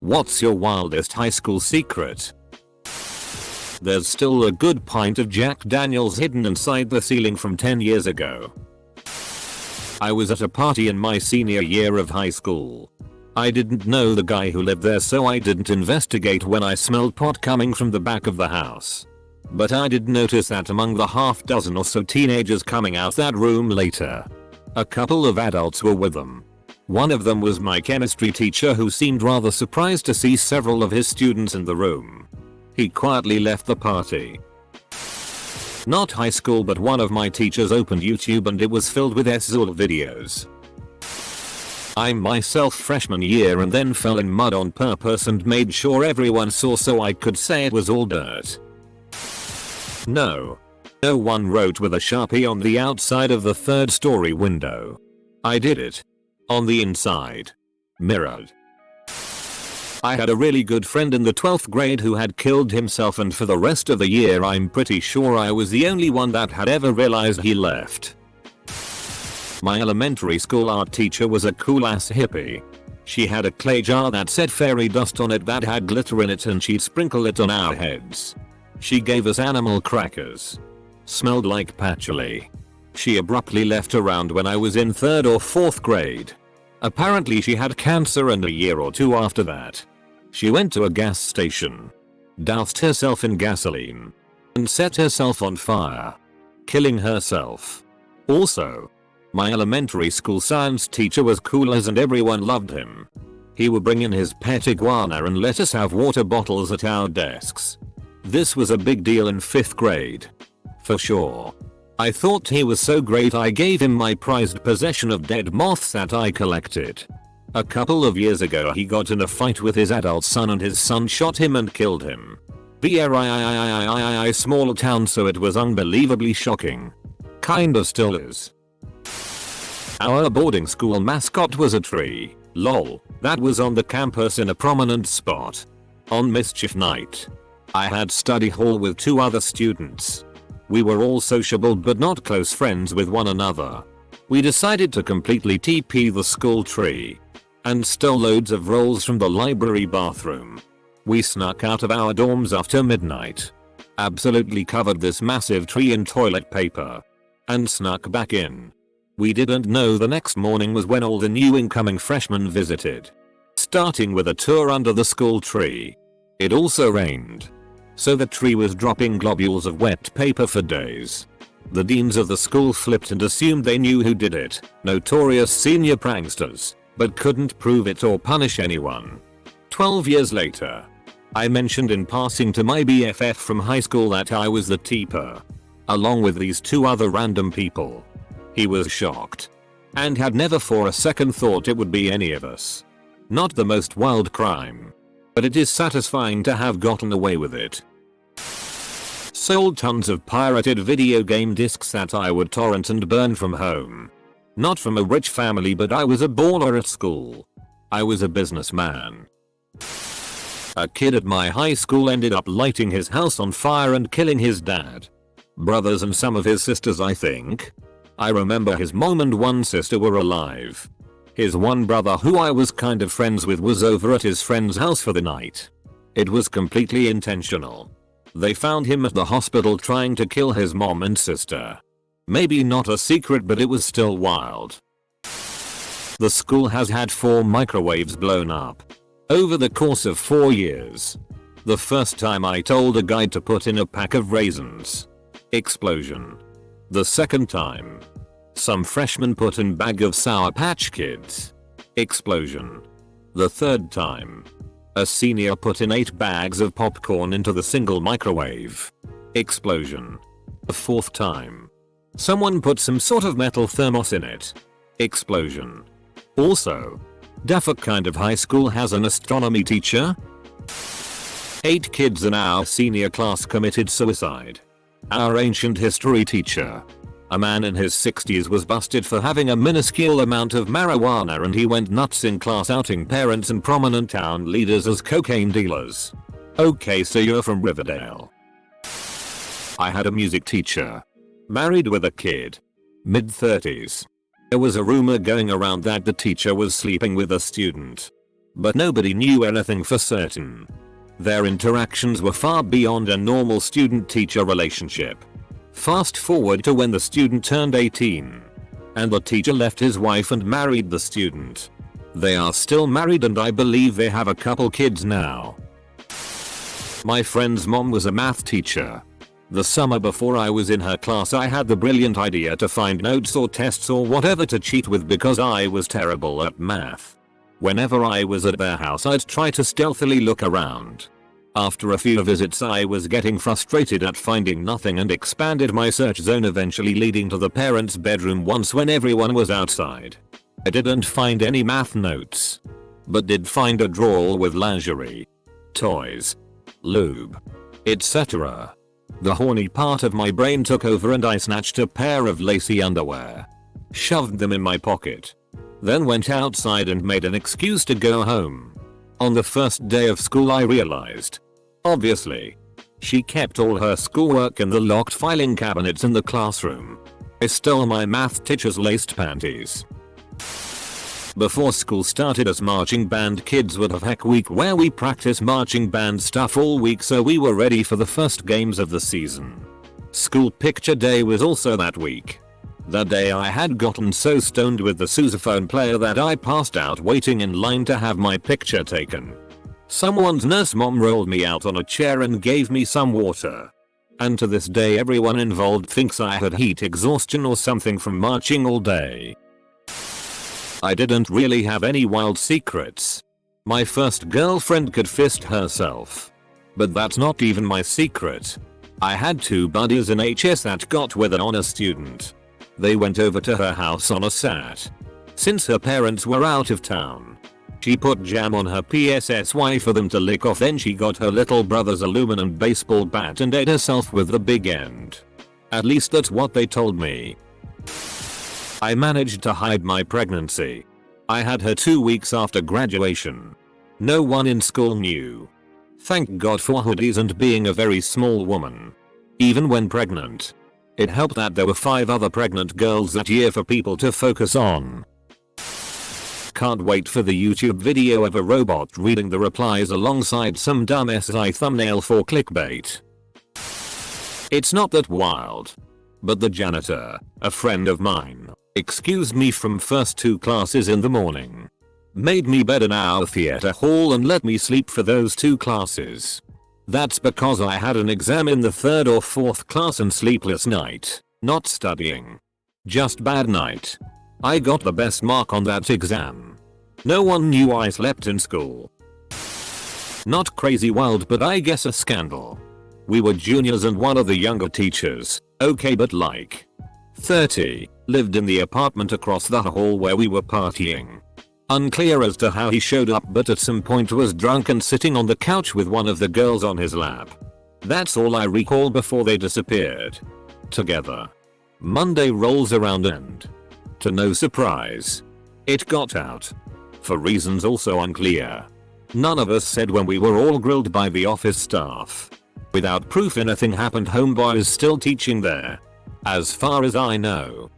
What's your wildest high school secret? There's still a good pint of Jack Daniels hidden inside the ceiling from 10 years ago. I was at a party in my senior year of high school. I didn't know the guy who lived there, so I didn't investigate when I smelled pot coming from the back of the house. But I did notice that among the half dozen or so teenagers coming out that room later, a couple of adults were with them. One of them was my chemistry teacher, who seemed rather surprised to see several of his students in the room. He quietly left the party. Not high school, but one of my teachers opened YouTube and it was filled with SZUL videos. I myself freshman year and then fell in mud on purpose and made sure everyone saw so I could say it was all dirt. No one wrote with a Sharpie on the outside of the third story window. I did it. On the inside. Mirrored. I had a really good friend in the 12th grade who had killed himself, and for the rest of the year I'm pretty sure I was the only one that had ever realized he left. My elementary school art teacher was a cool ass hippie. She had a clay jar that said fairy dust on it that had glitter in it, and she'd sprinkle it on our heads. She gave us animal crackers. Smelled like patchouli. She abruptly left around when I was in 3rd or 4th grade. Apparently she had cancer, and a year or two after that, she went to a gas station, doused herself in gasoline, and set herself on fire, killing herself. Also, my elementary school science teacher was cool as, and everyone loved him. He would bring in his pet iguana and let us have water bottles at our desks. This was a big deal in 5th grade. For sure. I thought he was so great I gave him my prized possession of dead moths that I collected. A couple of years ago he got in a fight with his adult son and his son shot him and killed him. Small town, so it was unbelievably shocking. Kinda still is. Our boarding school mascot was a tree. Lol. That was on the campus in a prominent spot. On mischief night, I had study hall with 2 other students. We were all sociable but not close friends with one another. We decided to completely TP the school tree and stole loads of rolls from the library bathroom. We snuck out of our dorms after midnight, absolutely covered this massive tree in toilet paper, and snuck back in. We didn't know the next morning was when all the new incoming freshmen visited, starting with a tour under the school tree. It also rained, so the tree was dropping globules of wet paper for days. The deans of the school flipped and assumed they knew who did it, notorious senior pranksters, but couldn't prove it or punish anyone. 12 years later, I mentioned in passing to my BFF from high school that I was the teeper, along with these 2 other random people. He was shocked, and had never for a second thought it would be any of us. Not the most wild crime, but it is satisfying to have gotten away with it. Sold tons of pirated video game discs that I would torrent and burn from home. Not from a rich family, but I was a baller at school. I was a businessman. A kid at my high school ended up lighting his house on fire and killing his dad, brothers, and some of his sisters, I think. I remember his mom and one sister were alive. His one brother, who I was kind of friends with, was over at his friend's house for the night. It was completely intentional. They found him at the hospital trying to kill his mom and sister. Maybe not a secret, but it was still wild. The school has had 4 microwaves blown up over the course of 4 years. The first time I told a guy to put in a pack of raisins. Explosion. The second time, some freshman put in bag of Sour Patch Kids. Explosion. The third time, a senior put in 8 bags of popcorn into the single microwave. Explosion. The fourth time, someone put some sort of metal thermos in it. Explosion. Also, Duffer kind of high school has an astronomy teacher. 8 kids in our senior class committed suicide. Our ancient history teacher, a man in his 60s, was busted for having a minuscule amount of marijuana, and he went nuts in class outing parents and prominent town leaders as cocaine dealers. Okay, so you're from Riverdale. I had a music teacher, married with a kid, mid-30s. There was a rumor going around that the teacher was sleeping with a student. but nobody knew anything for certain. Their interactions were far beyond a normal student-teacher relationship. Fast forward to when the student turned 18. And the teacher left his wife and married the student. They are still married and I believe they have a couple kids now. My friend's mom was a math teacher. The summer before I was in her class I had the brilliant idea to find notes or tests or whatever to cheat with because I was terrible at math. Whenever I was at their house I'd try to stealthily look around. After a few visits I was getting frustrated at finding nothing and expanded my search zone, eventually leading to the parents' bedroom once when everyone was outside. I didn't find any math notes, but did find a drawer with lingerie, toys, lube, etc. The horny part of my brain took over and I snatched a pair of lacy underwear, shoved them in my pocket, then went outside and made an excuse to go home. On the first day of school I realized, obviously, she kept all her schoolwork in the locked filing cabinets in the classroom. I stole my math teacher's laced panties. Before school started, as marching band kids would have Heck Week where we practice marching band stuff all week so we were ready for the first games of the season. School picture day was also that week. That day I had gotten so stoned with the sousaphone player that I passed out waiting in line to have my picture taken. Someone's nurse mom rolled me out on a chair and gave me some water. And to this day everyone involved thinks I had heat exhaustion or something from marching all day. I didn't really have any wild secrets. My first girlfriend could fist herself. But that's not even my secret. I had 2 buddies in HS that got with an honor student. They went over to her house on a Sat. Since her parents were out of town, she put jam on her PSSY for them to lick off, then she got her little brother's aluminum baseball bat and ate herself with the big end. At least that's what they told me. I managed to hide my pregnancy. I had her 2 weeks after graduation. No one in school knew. Thank God for hoodies and being a very small woman. Even when pregnant. It helped that there were 5 other pregnant girls that year for people to focus on. Can't wait for the YouTube video of a robot reading the replies alongside some dumb SI thumbnail for clickbait. It's not that wild. But the janitor, a friend of mine, excused me from first 2 classes in the morning. Made me bed in our theater hall and let me sleep for those 2 classes. That's because I had an exam in the 3rd or 4th class and sleepless night, not studying. Just bad night. I got the best mark on that exam. No one knew I slept in school. Not crazy wild, but I guess a scandal. We were juniors and one of the younger teachers, okay but like 30, lived in the apartment across the hall where we were partying. Unclear as to how he showed up, but at some point was drunk and sitting on the couch with one of the girls on his lap. That's all I recall before they disappeared together. Monday rolls around and, to no surprise, it got out. For reasons also unclear. None of us said when we were all grilled by the office staff. Without proof anything happened, homeboy is still teaching there. As far as I know.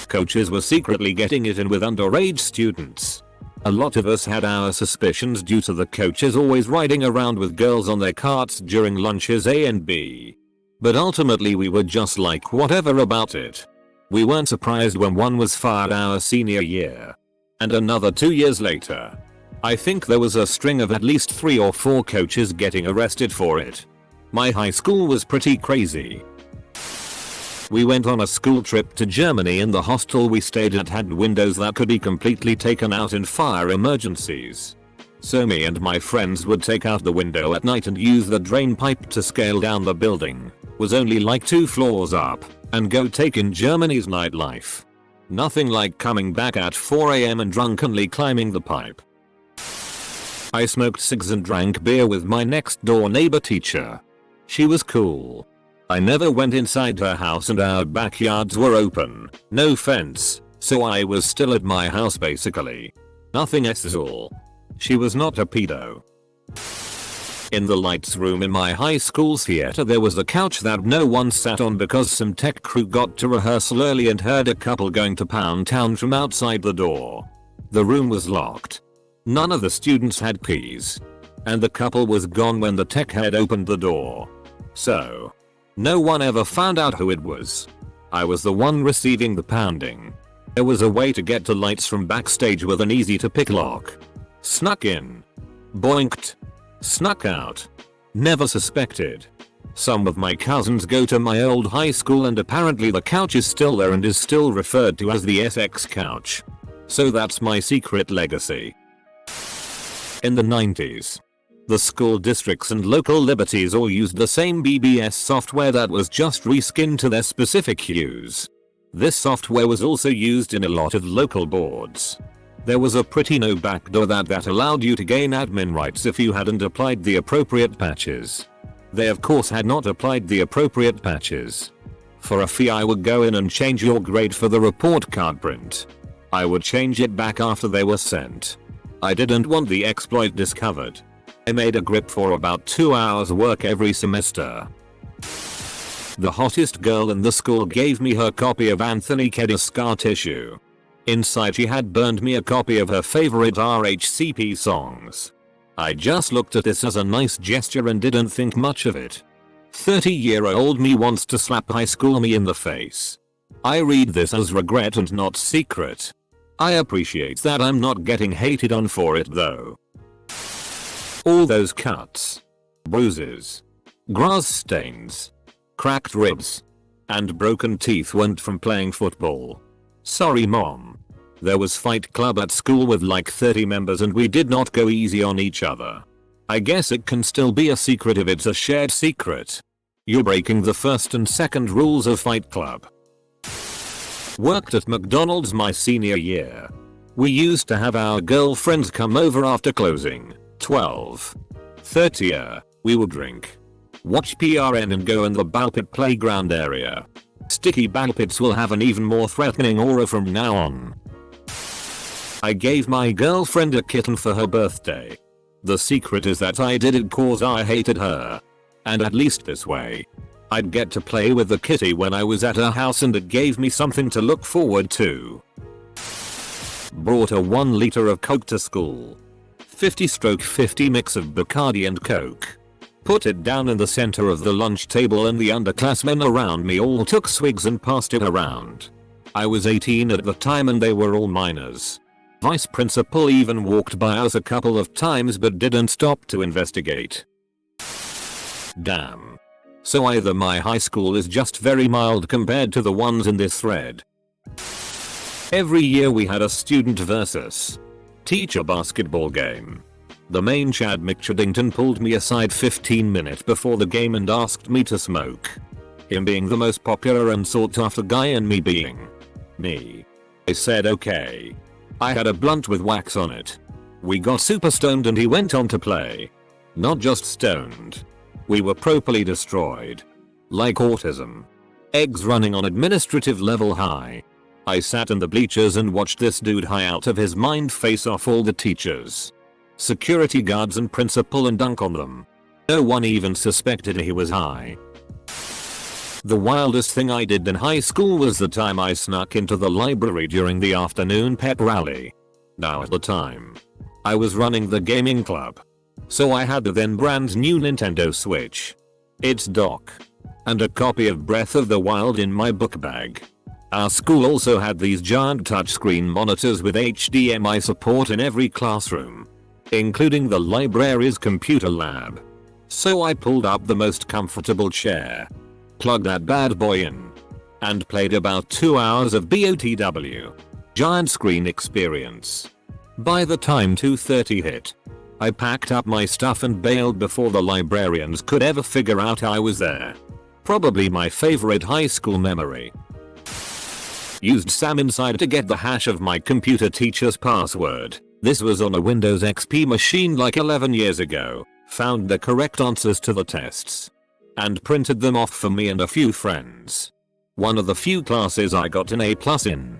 Coaches were secretly getting it in with underage students. A lot of us had our suspicions due to the coaches always riding around with girls on their carts during lunches A and B. But ultimately we were just like whatever about it. We weren't surprised when one was fired our senior year. And another 2 years later. I think there was a string of at least 3 or 4 coaches getting arrested for it. My high school was pretty crazy. We went on a school trip to Germany and the hostel we stayed at had windows that could be completely taken out in fire emergencies. So me and my friends would take out the window at night and use the drain pipe to scale down the building, was only like 2 floors up, and go take in Germany's nightlife. Nothing like coming back at 4 AM and drunkenly climbing the pipe. I smoked cigs and drank beer with my next door neighbor teacher. She was cool. I never went inside her house and our backyards were open, no fence, so I was still at my house basically. Nothing sexual. She was not a pedo. In the lights room in my high school theater there was a couch that no one sat on because some tech crew got to rehearsal early and heard a couple going to Pound Town from outside the door. The room was locked. None of the students had keys. And the couple was gone when the tech head opened the door. So, no one ever found out who it was. I was the one receiving the pounding. There was a way to get to lights from backstage with an easy to pick lock. Snuck in. Boinked. Snuck out. Never suspected. Some of my cousins go to my old high school and apparently the couch is still there and is still referred to as the SX couch. So that's my secret legacy. In the 90s, the school districts and local liberties all used the same BBS software that was just reskinned to their specific hues. This software was also used in a lot of local boards. There was a pretty no backdoor that allowed you to gain admin rights if you hadn't applied the appropriate patches. They of course had not applied the appropriate patches. For a fee I would go in and change your grade for the report card print. I would change it back after they were sent. I didn't want the exploit discovered. I made a grip for about 2 hours work every semester. The hottest girl in the school gave me her copy of Anthony Kiedis' Scar Tissue. Inside she had burned me a copy of her favorite RHCP songs. I just looked at this as a nice gesture and didn't think much of it. 30-year-old me wants to slap high school me in the face. I read this as regret and not secret. I appreciate that I'm not getting hated on for it though. All those cuts, bruises, grass stains, cracked ribs, and broken teeth went from playing football. Sorry mom. There was Fight Club at school with like 30 members and we did not go easy on each other. I guess it can still be a secret if it's a shared secret. You're breaking the first and second rules of Fight Club. Worked at McDonald's my senior year. We used to have our girlfriends come over after closing. 12:30. We would drink, watch PRN and go in the ball pit playground area. Sticky ball pits will have an even more threatening aura from now on. I gave my girlfriend a kitten for her birthday. The secret is that I did it cause I hated her. And at least this way, I'd get to play with the kitty when I was at her house and it gave me something to look forward to. Brought a 1 liter of Coke to school. 50/50 mix of Bacardi and Coke. Put it down in the center of the lunch table and the underclassmen around me all took swigs and passed it around. I was 18 at the time and they were all minors. Vice principal even walked by us a couple of times but didn't stop to investigate. Damn. So either my high school is just very mild compared to the ones in this thread. Every year we had a student versus teacher basketball game. The main Chad McChadington pulled me aside 15 minutes before the game and asked me to smoke. Him being the most popular and sought after guy and me being me. I said okay. I had a blunt with wax on it. We got super stoned and he went on to play. Not just stoned. We were properly destroyed. Like autism. Eggs running on administrative level high. I sat in the bleachers and watched this dude high out of his mind face off all the teachers, security guards and principal and dunk on them. No one even suspected he was high. The wildest thing I did in high school was the time I snuck into the library during the afternoon pep rally. Now at the time, I was running the gaming club. So I had the then brand new Nintendo Switch, its dock, and a copy of Breath of the Wild in my book bag. Our school also had these giant touchscreen monitors with HDMI support in every classroom, including the library's computer lab. So I pulled up the most comfortable chair, plugged that bad boy in, and played about 2 hours of BOTW. Giant screen experience. By the time 2:30 hit, I packed up my stuff and bailed before the librarians could ever figure out I was there. Probably my favorite high school memory. Used Sam Inside to get the hash of my computer teacher's password. This was on a Windows XP machine like 11 years ago. Found the correct answers to the tests and printed them off for me and a few friends. One of the few classes I got an A+ in.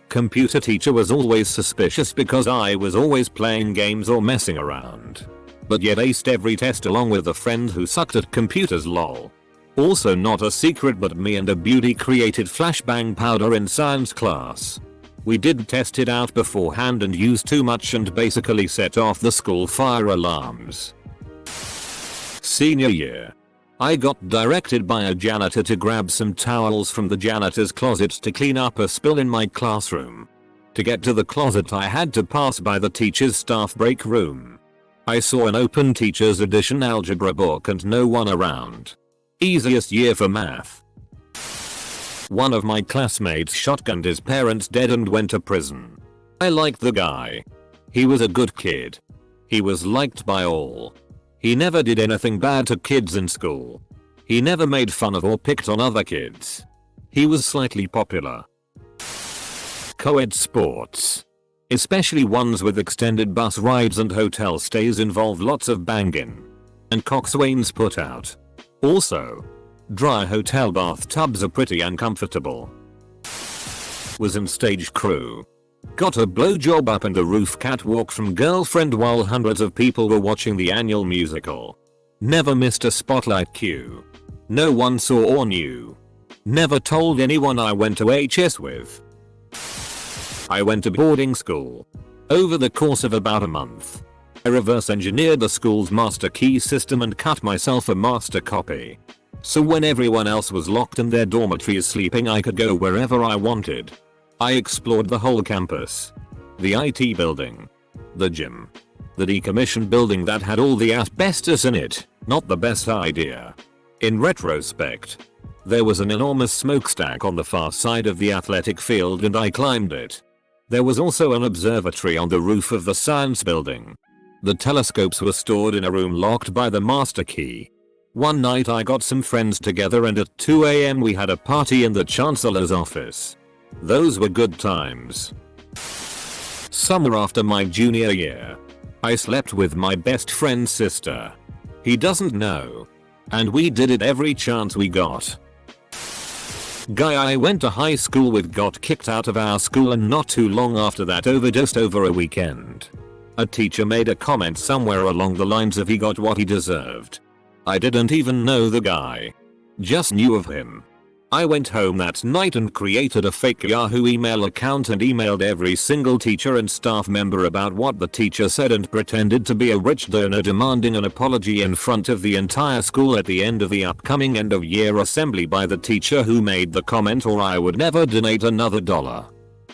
Computer teacher was always suspicious because I was always playing games or messing around. But yet aced every test along with a friend who sucked at computers lol. Also not a secret but me and a beauty created flashbang powder in science class. We did test it out beforehand and used too much and basically set off the school fire alarms. Senior year. I got directed by a janitor to grab some towels from the janitor's closet to clean up a spill in my classroom. To get to the closet I had to pass by the teacher's staff break room. I saw an open teacher's edition algebra book and no one around. Easiest year for math. One of my classmates shotgunned his parents dead and went to prison. I liked the guy. He was a good kid. He was liked by all. He never did anything bad to kids in school. He never made fun of or picked on other kids. He was slightly popular. Co-ed sports, especially ones with extended bus rides and hotel stays, involve lots of banging and coxswains put out. Also, dry hotel bathtubs are pretty uncomfortable. Was in stage crew. Got a blowjob up in the roof catwalk from girlfriend while hundreds of people were watching the annual musical. Never missed a spotlight cue. No one saw or knew. Never told anyone I went to HS with. I went to boarding school. Over the course of about a month, I reverse engineered the school's master key system and cut myself a master copy. So when everyone else was locked in their dormitories sleeping, I could go wherever I wanted. I explored the whole campus. The IT building. The gym. The decommissioned building that had all the asbestos in it. Not the best idea. In retrospect, there was an enormous smokestack on the far side of the athletic field and I climbed it. There was also an observatory on the roof of the science building. The telescopes were stored in a room locked by the master key. One night I got some friends together and at 2 AM we had a party in the chancellor's office. Those were good times. Summer after my junior year. I slept with my best friend's sister. He doesn't know. And we did it every chance we got. Guy I went to high school with got kicked out of our school and not too long after that overdosed over a weekend. A teacher made a comment somewhere along the lines of he got what he deserved. I didn't even know the guy. Just knew of him. I went home that night and created a fake Yahoo email account and emailed every single teacher and staff member about what the teacher said and pretended to be a rich donor demanding an apology in front of the entire school at the end of the upcoming end of year assembly by the teacher who made the comment, or I would never donate another dollar.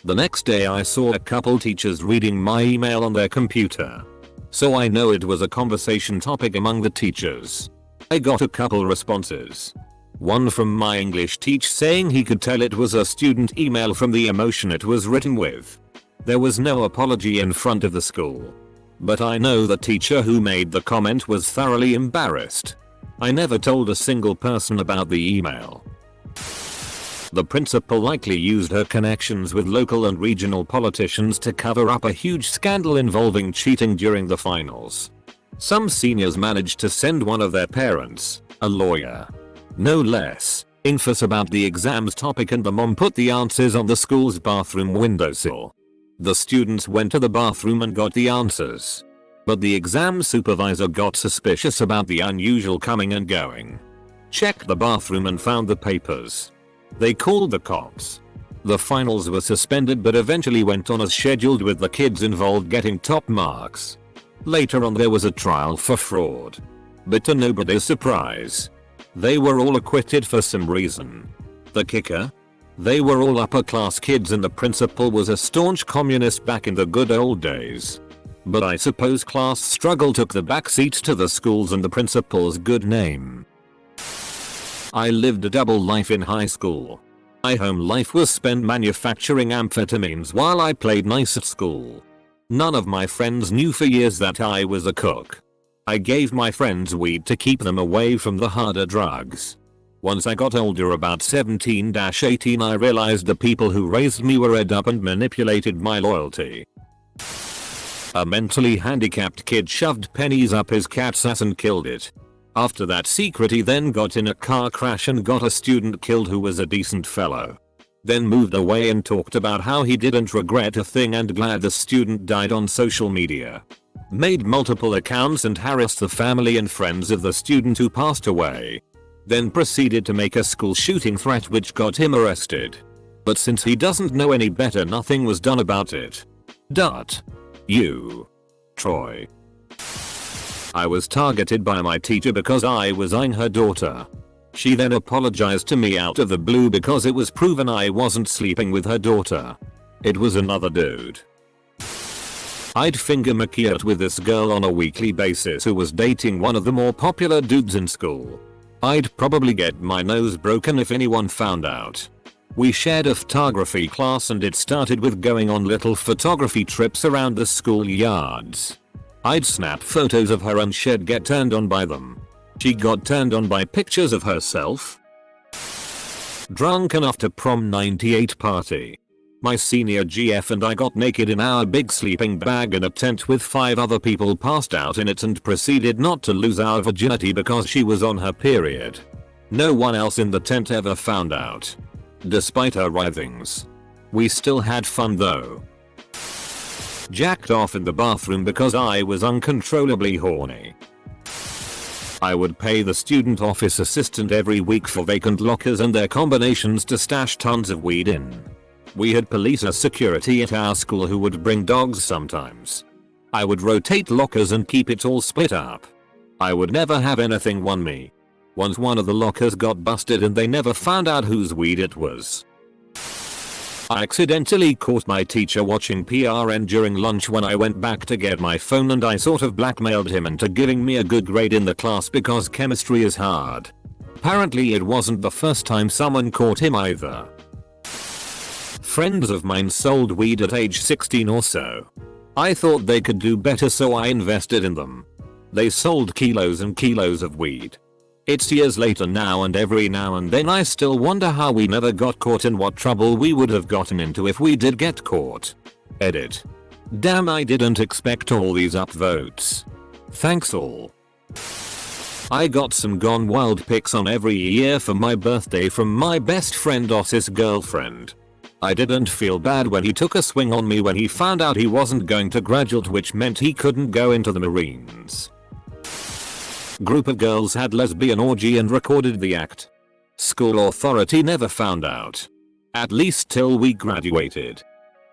The next day I saw a couple teachers reading my email on their computer. So I know it was a conversation topic among the teachers. I got a couple responses. One from my English teacher saying he could tell it was a student email from the emotion it was written with. There was no apology in front of the school. But I know the teacher who made the comment was thoroughly embarrassed. I never told a single person about the email. The principal likely used her connections with local and regional politicians to cover up a huge scandal involving cheating during the finals. Some seniors managed to send one of their parents, a lawyer, no less, infos about the exams topic, and the mom put the answers on the school's bathroom windowsill. The students went to the bathroom and got the answers. But the exam supervisor got suspicious about the unusual coming and going. Checked the bathroom and found the papers. They called the cops. The finals were suspended but eventually went on as scheduled, with the kids involved getting top marks. Later on there was a trial for fraud. But to nobody's surprise, they were all acquitted for some reason. The kicker? They were all upper class kids and the principal was a staunch communist back in the good old days. But I suppose class struggle took the backseat to the school's and the principal's good name. I lived a double life in high school. My home life was spent manufacturing amphetamines while I played nice at school. None of my friends knew for years that I was a cook. I gave my friends weed to keep them away from the harder drugs. Once I got older, about 17-18, I realized the people who raised me were up and manipulated my loyalty. A mentally handicapped kid shoved pennies up his cat's ass and killed it. After that secret, he then got in a car crash and got a student killed who was a decent fellow. Then moved away and talked about how he didn't regret a thing and glad the student died on social media. Made multiple accounts and harassed the family and friends of the student who passed away. Then proceeded to make a school shooting threat which got him arrested. But since he doesn't know any better, nothing was done about it. You. Troy. I was targeted by my teacher because I was eyeing her daughter. She then apologized to me out of the blue because it was proven I wasn't sleeping with her daughter. It was another dude. I'd finger McKeert with this girl on a weekly basis who was dating one of the more popular dudes in school. I'd probably get my nose broken if anyone found out. We shared a photography class and it started with going on little photography trips around the school yards. I'd snap photos of her and she'd get turned on by them. She got turned on by pictures of herself. Drunk enough to prom 98 party. My senior GF and I got naked in our big sleeping bag in a tent with 5 other people passed out in it and proceeded not to lose our virginity because she was on her period. No one else in the tent ever found out. Despite her writhings. We still had fun though. Jacked off in the bathroom because I was uncontrollably horny. I would pay the student office assistant every week for vacant lockers and their combinations to stash tons of weed in. We had police as security at our school who would bring dogs sometimes. I would rotate lockers and keep it all split up. I would never have anything on me. Once one of the lockers got busted and they never found out whose weed it was. I accidentally caught my teacher watching PRN during lunch when I went back to get my phone and I sort of blackmailed him into giving me a good grade in the class because chemistry is hard. Apparently it wasn't the first time someone caught him either. Friends of mine sold weed at age 16 or so. I thought they could do better so I invested in them. They sold kilos and kilos of weed. It's years later now and every now and then I still wonder how we never got caught and what trouble we would have gotten into if we did get caught. Edit. Damn, I didn't expect all these upvotes. Thanks all. I got some gone wild pics on every year for my birthday from my best friend Oss's girlfriend. I didn't feel bad when he took a swing on me when he found out he wasn't going to graduate, which meant he couldn't go into the Marines. Group of girls had lesbian orgy and recorded the act. School authority never found out. At least till we graduated.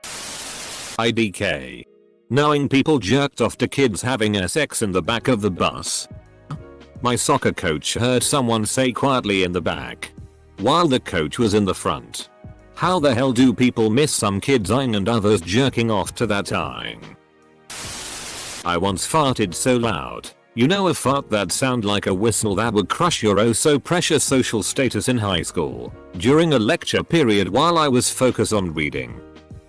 IDK. Knowing people jerked off to kids having sex in the back of the bus. My soccer coach heard someone say quietly in the back, while the coach was in the front, "How the hell do people miss some kids eyeing and others jerking off to that eyeing?" I once farted so loud. You know, a fart that sound like a whistle that would crush your oh so precious social status in high school, during a lecture period while I was focused on reading.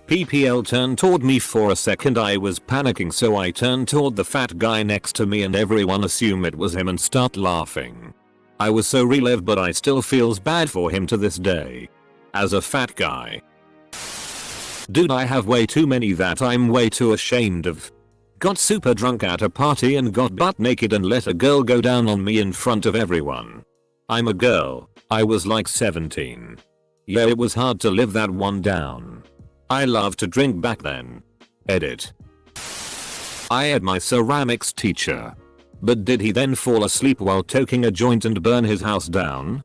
PPL turned toward me for a second. I was panicking, so I turned toward the fat guy next to me and everyone assumed it was him and start laughing. I was so relieved, but I still feels bad for him to this day. As a fat guy. Dude, I have way too many that I'm way too ashamed of. Got super drunk at a party and got butt naked and let a girl go down on me in front of everyone. I'm a girl. I was like 17. Yeah, it was hard to live that one down. I loved to drink back then. Edit. I had my ceramics teacher. But did he then fall asleep while toking a joint and burn his house down?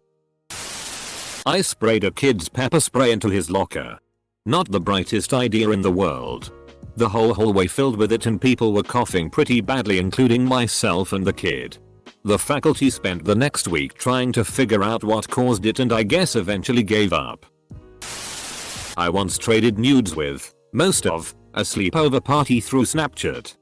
I sprayed a kid's pepper spray into his locker. Not the brightest idea in the world. The whole hallway filled with it and people were coughing pretty badly, including myself and the kid. The faculty spent the next week trying to figure out what caused it and I guess eventually gave up. I once traded nudes with, most of, a sleepover party through Snapchat.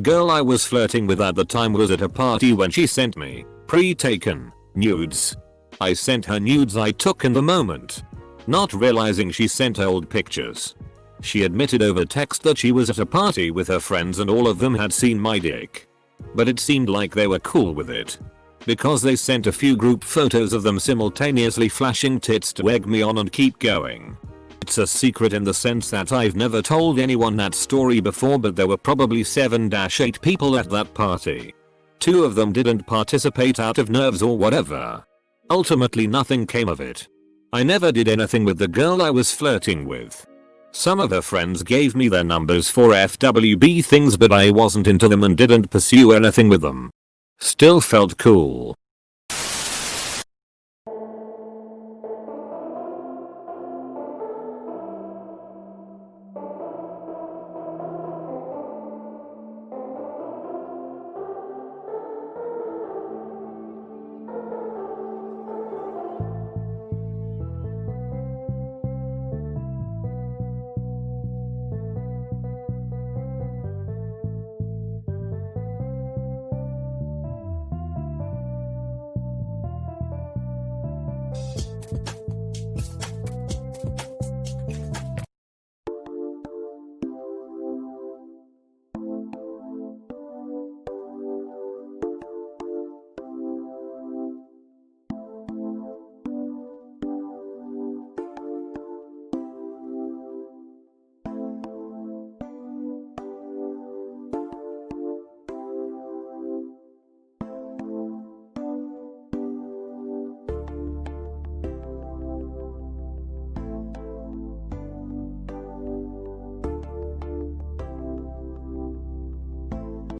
Girl I was flirting with at the time was at a party when she sent me pre-taken nudes. I sent her nudes I took in the moment, not realizing she sent old pictures. She admitted over text that she was at a party with her friends and all of them had seen my dick. But it seemed like they were cool with it, because they sent a few group photos of them simultaneously flashing tits to egg me on and keep going. It's a secret in the sense that I've never told anyone that story before, but there were probably 7-8 people at that party. 2 of them didn't participate out of nerves or whatever. Ultimately nothing came of it. I never did anything with the girl I was flirting with. Some of her friends gave me their numbers for FWB things, but I wasn't into them and didn't pursue anything with them. Still felt cool.